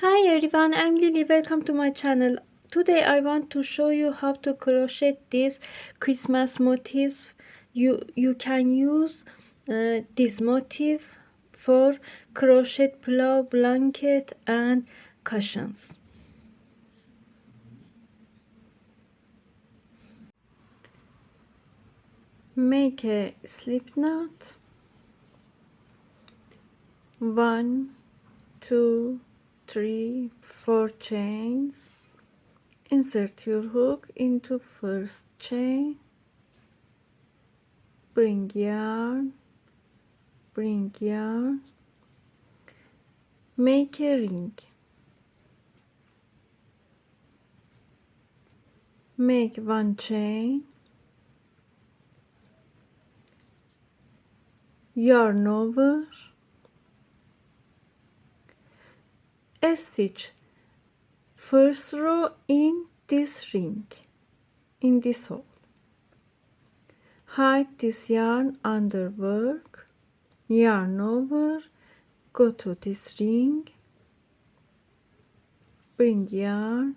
Hi everyone, I'm Lily. Welcome to my channel. Today I want to show you how to crochet these Christmas motifs. You can use this motif for crochet pillow, blanket and cushions. Make a slip knot. 1, 2, 3, 4 chains. Insert your hook into first chain. Bring yarn, make a ring, make one chain, yarn over, stitch first row in this ring, in this hole. Hide this yarn under work, yarn over, go to this ring, bring yarn,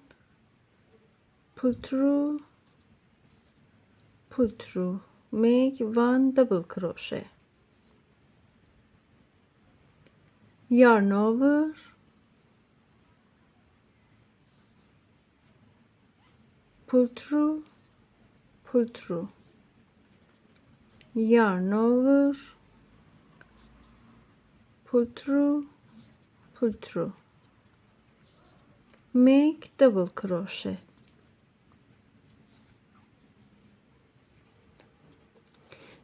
pull through, make one double crochet, yarn over, pull through, yarn over, pull through, make double crochet.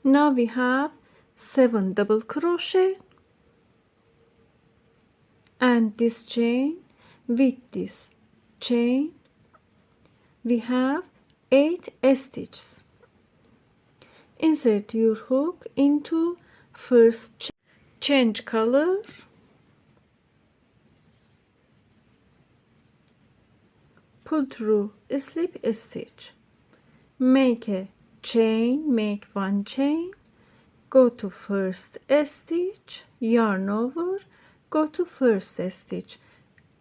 Now we have 7 double crochet, and this chain with this chain we have 8 stitches. Insert your hook into first chain. Change color, pull through slip stitch, make a chain, make one chain, go to first stitch, yarn over, go to first stitch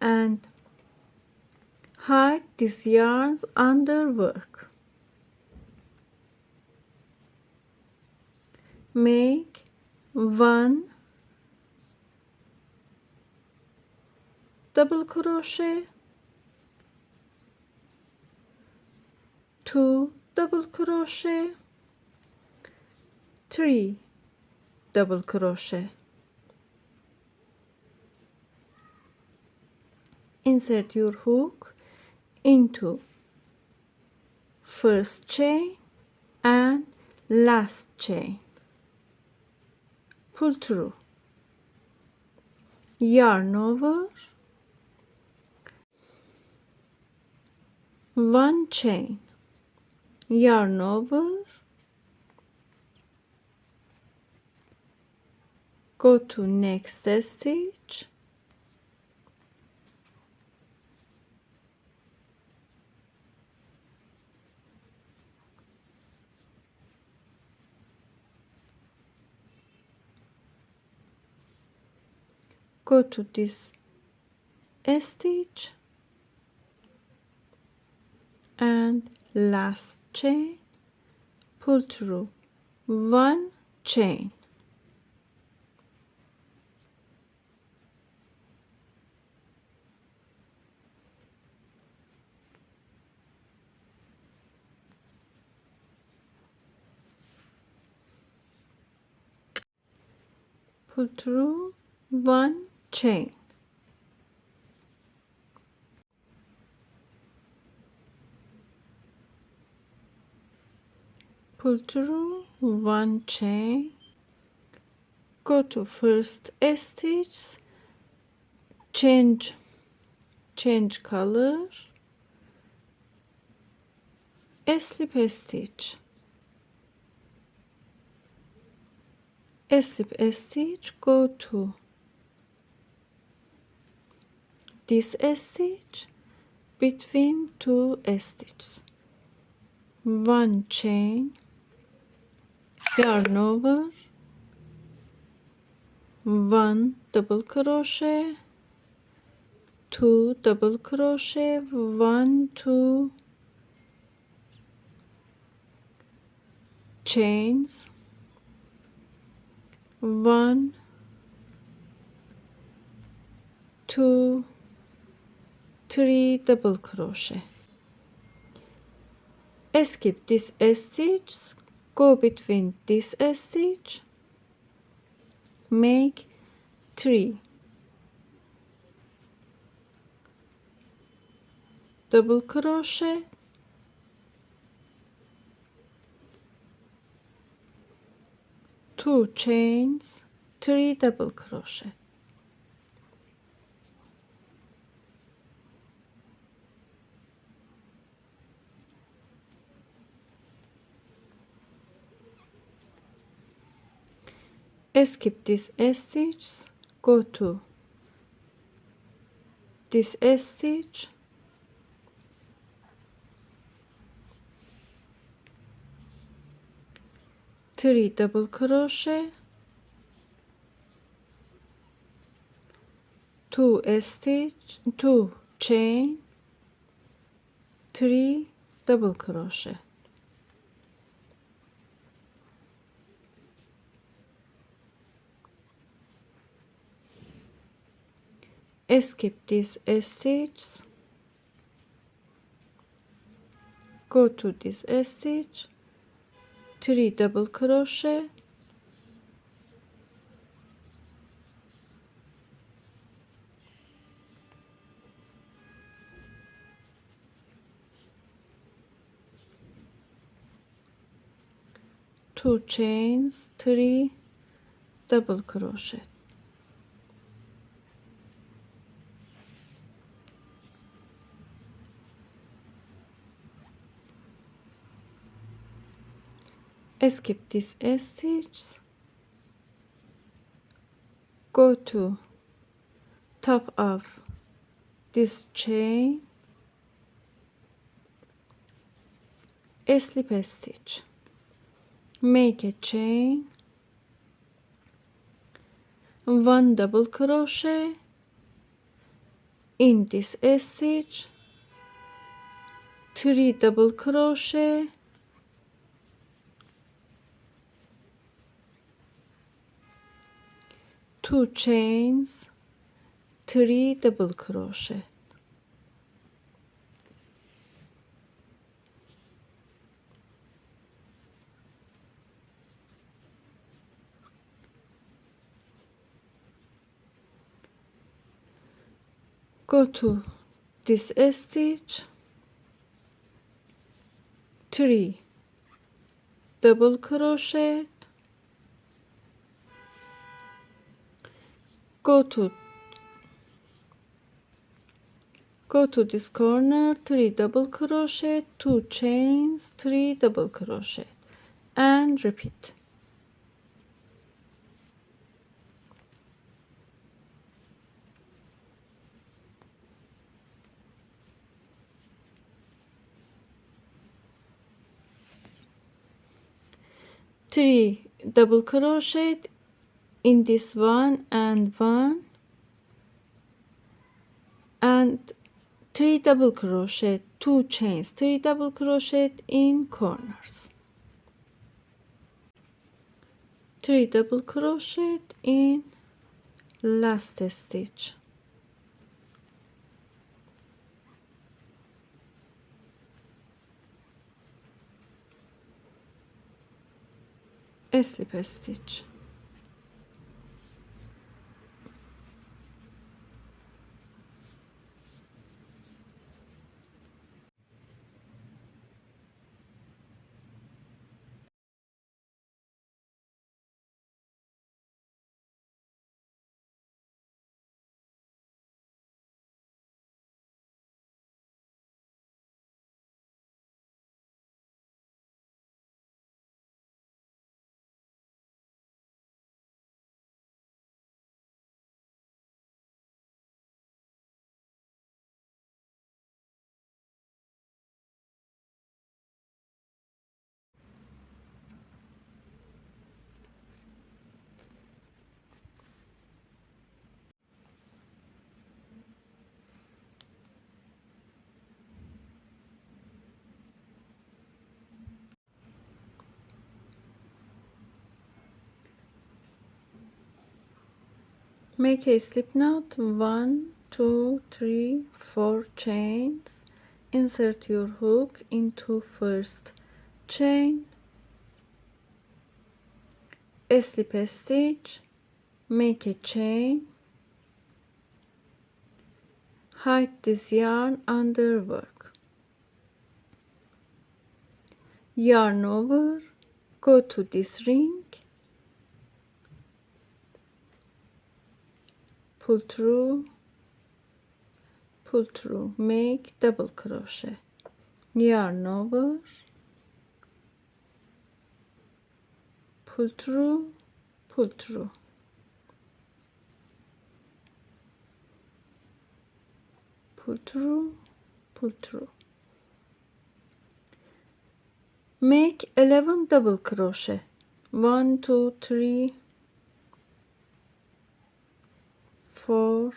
and hide these yarns under work. Make one double crochet, 2 double crochet, 3 double crochet. Insert your hook into first chain and last chain, pull through, yarn over, one chain, yarn over, go to next stitch, go to this stitch and last chain, pull through, one chain, pull through, one chain, pull through, one chain, go to first stitch, change color, slip stitch, go to this stitch between 2 stitches, one chain, yarn over, one double crochet, 2 double crochet, 1 2 chains, 1 2 3 double crochet. Skip this stitch, go between this stitch, make 3 double crochet, 2 chains, 3 double crochet. Skip this stitch, go to this stitch, three double crochet, 2 stitch, 2 chain, 3 double crochet. Skip this stitch, go to this stitch, 3 double crochet, two chains, 3 double crochet. Skip this stitch, go to top of this chain, slip a stitch, make a chain, 1 double crochet in this stitch, 3 double crochet, two chains, 3 double crochet. Go to this stitch, 3 double crochet, go to this corner, 3 double crochet, 2 chains, 3 double crochet, and repeat. Three double crochet in this one, and 3 double crochet, 2 chains, 3 double crochet in corners, 3 double crochet in last stitch, slip a stitch, Make a slip knot, 1 2 3 4 chains. Insert your hook into first chain, slip a stitch, make a chain, hide this yarn under work, yarn over, go to this ring, pull through, make double crochet, yarn over, pull through, pull through, pull through, pull through. Make 11 double crochet, 1 2 3 4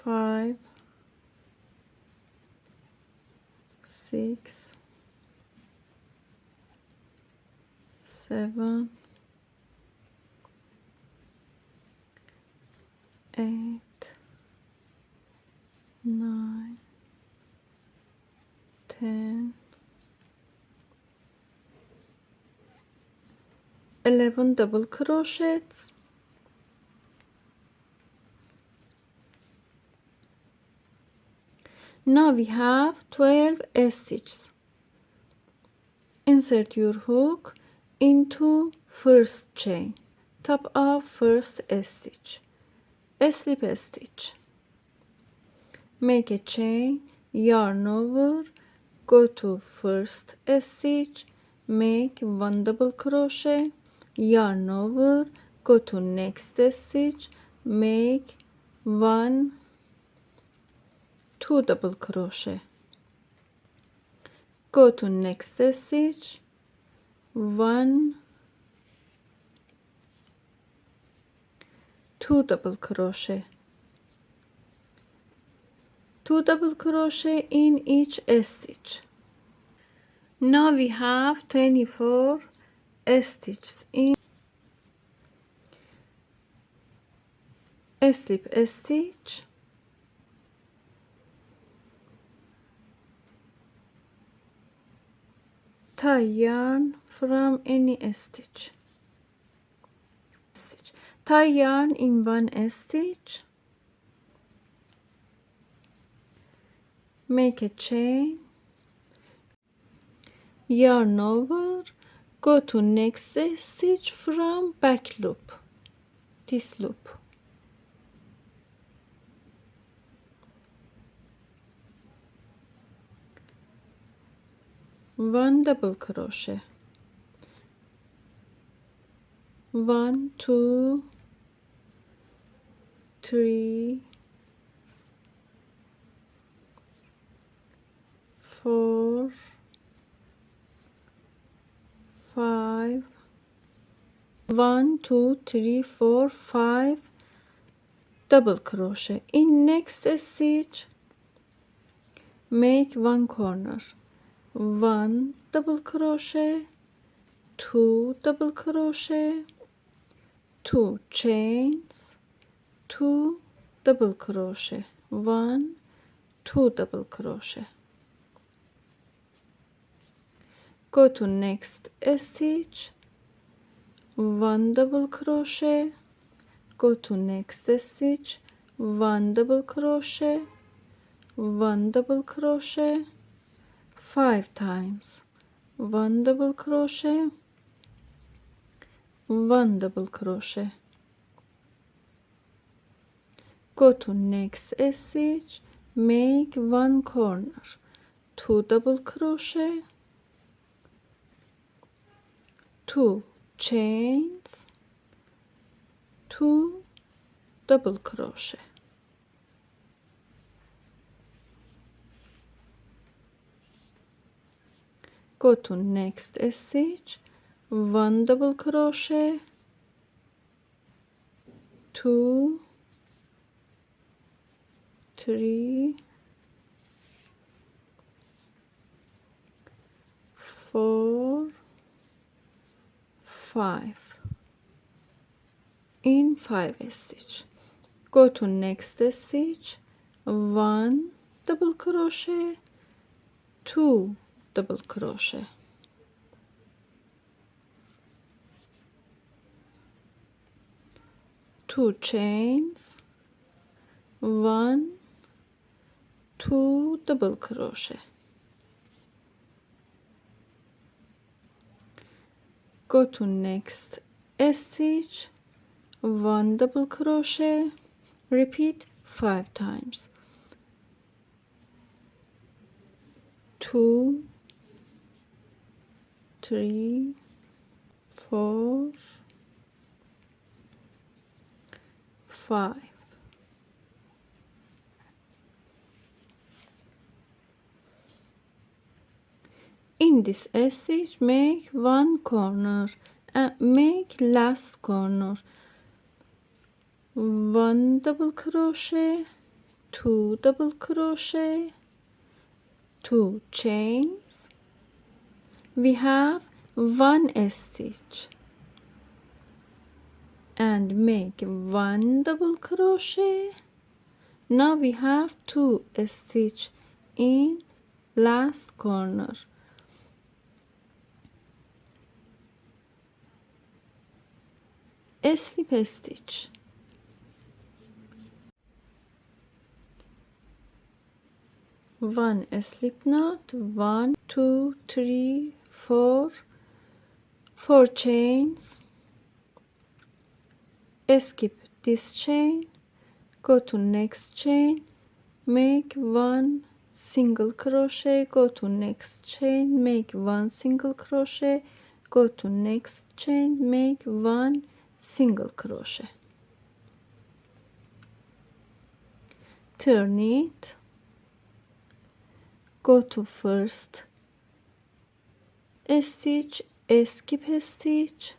5 6 7 8 9 10 11 double crochets. Now we have 12 stitches. Insert your hook into first chain, top of first stitch, slip a stitch, make a chain, yarn over, go to first stitch, make 1 double crochet, yarn over, go to next stitch, make 1 2 double crochet, go to next stitch, 1 2 double crochet, 2 double crochet in each stitch. Now we have 24 stitches. In slip a stitch, tie yarn from any stitch, tie yarn in one stitch, make a chain, yarn over, go to next stitch from back loop, this loop, one double crochet, 1 2 3 4 5 1 2 3 4 5 double crochet. In next stitch, make one corner, 1 double crochet, 2 double crochet, 2 chains, 2 double crochet, 1 2 double crochet, go to next stitch, 1 double crochet, go to next stitch, 1 double crochet, 1 double crochet, 5 times, 1 double crochet, 1 double crochet, go to next stitch, make one corner, 2 double crochet, 2 chains, 2 double crochet, go to next stitch, 1 double crochet, 2 3 4 5 in 5 stitch. Go to next stitch, 1 double crochet, 2 double crochet, 2 chains, 1, 2 double crochet. Go to next stitch, 1 double crochet, repeat 5 times, 2, 3, 4, 5. In this stitch, make one corner and make last corner, 1 double crochet, 2 double crochet, 2 chains. We have 1 stitch and make 1 double crochet. Now we have 2 stitch in last corner. Slip stitch, 1 slip knot, 1, 2, 3, 4, 4 chains, skip this chain, go to next chain, make 1 single crochet, go to next chain, make 1 single crochet, go to next chain, make 1 single crochet, turn it, go to first stitch, skip stitch,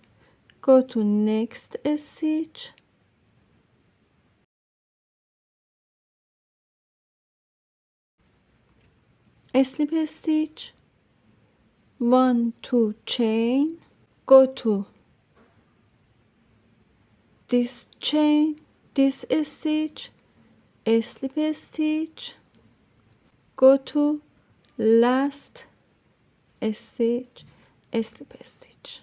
go to next stitch, slip stitch, 1, 2 chain, go to this chain, this stitch, slip stitch, go to last stitch, slip stitch.